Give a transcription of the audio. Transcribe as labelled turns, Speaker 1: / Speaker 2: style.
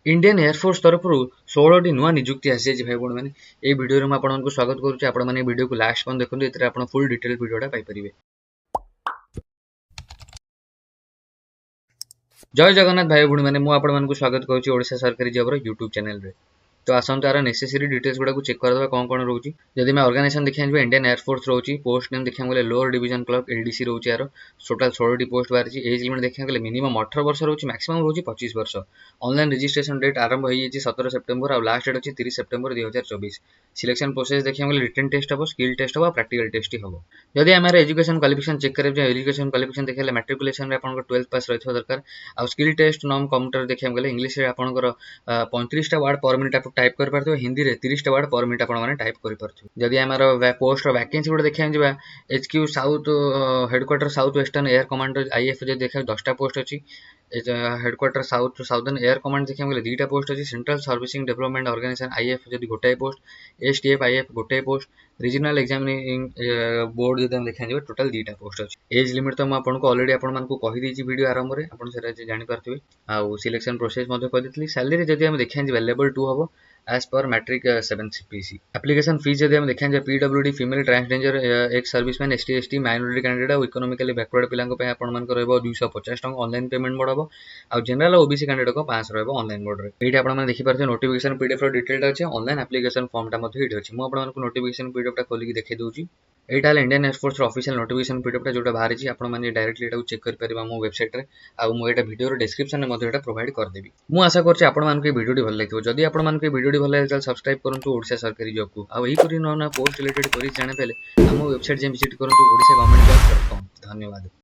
Speaker 1: Indian air force तरफ 16 नुआ निजुक्ति आसी भाई भाई मैंने ये वीडियो में आपको स्वागत करुच्चे। आपण मैंने वीडियो को लास्ट पॉइंट देखते ये आप फुल डिटेल वीडियोटा पाइपर। जय जगन्नाथ भाई भाई मैंने मुझे स्वागत करुच्ची ओडिशा सरकारी जॉब यूट्यूब चैनल रे। तो आसतु यार नेसेसरी डिटेल्स गुड़ा चेक करदे कौन कौन रोचे। जदि मैं ऑर्गेनाइजेशन देखा जाए इंडियन एयरफोर्स रोचे। पोस्ट नेम देखा गले लोअर डिवीजन क्लर्क एलडीसी रोचे। यार टोटाल 16 पोस्ट बाहरी। एज लिमिट देखा गले मिनिमम 18 वर्ष रोचे, मैक्सिमम रोचे 25 वर्ष। ऑनलाइन रजिस्ट्रेशन डेट आरंभ हो 17 सेप्टेम्बर और लास्ट डेट अच्छी 30 सेप्टेम्बर 2024। सिलेक्शन प्रोसेस देखा गले रिटन टेस्ट हम, स्किल टेस्ट हम, प्रैक्टिकल टेस्ट हम। जदि आम एजुकेशन क्वालिफिकेशन चेक करें एजुकेशन क्वालिफिकेशन देखा मैट्रिकुलेशन में आप 12th पास रही दरकार। आ स्किल टेस्ट नॉन कंप्यूटर देखा गले इंग्लिश में आपंकर 35टा वर्ड पर मिनिट आप टाइप कर पार्थिबे, हिंदी रे 30टा वर्ड पर मिनिट आपण माने टाइप कर पार्थिबे। जदि आमर पोस्ट वैकेंसी गुड देखा जावा HQ south headquarter south western air commander IF जो देखा 10टा पोस्ट अच्छी। Headquarter south southern air command देखा गले 2टा पोस्ट अच्छी। Central servicing development organisation IF जब गोटाए पोस्ट। एसटीएफ आईएफ गोटाए पोस्ट। रीजनल एग्जामिनिंग बोर्ड जो देखा जाए टोटाल 2टा पोस्ट अच्छी। एज लिमिट तो मुझे अलरेडी आपको कहीदी वीडियो आरंभ में आप जापारे। आउ सिलेक्शन प्रोसेस कही। सैलरी जब आम देखा जाए लेवल 2 हम as per matric 7 CPC। Application fees जब हम देखा जाए PWD female transgender ex serviceman ST ST minority candidate और इकोनॉमिकली बैकवर्ड पिला 250 टंका ऑनलाइन पेमेंट मोड हम। आ जनरल ओबीसी कैंडिडेट को 500 रहा ऑनलाइन मोड में। ये आपने देखिए नोटिफिकेशन पीडीएफ डिटेल अच्छे। ऑनलाइन एप्लिकेशन फॉर्मटा अच्छी मुझे आपको नोटिफिकेशन पीडीएफ खोलिक देखी दूसरी। यहाँ Indian air force official notification PDF जो बाहरी आपने डायरेक्टली चेक कर मो वेबसाइट रे। आउ वीडियो डिस्क्रिप्शन में प्रोवाइड करदेवी। मुझे आशा करछि आपको वीडियो भल लगे। जदि आपको वीडियो भल लगे सब्सक्राइब करूँ ओडिशा सरकारी जॉब को। आईपरी नुआ नुआ पोस्ट रिलेटेड कर जाने आम वेबसाइट विजिट करूँ ओडिशा गवर्नमेंट जॉब.com। धन्यवाद।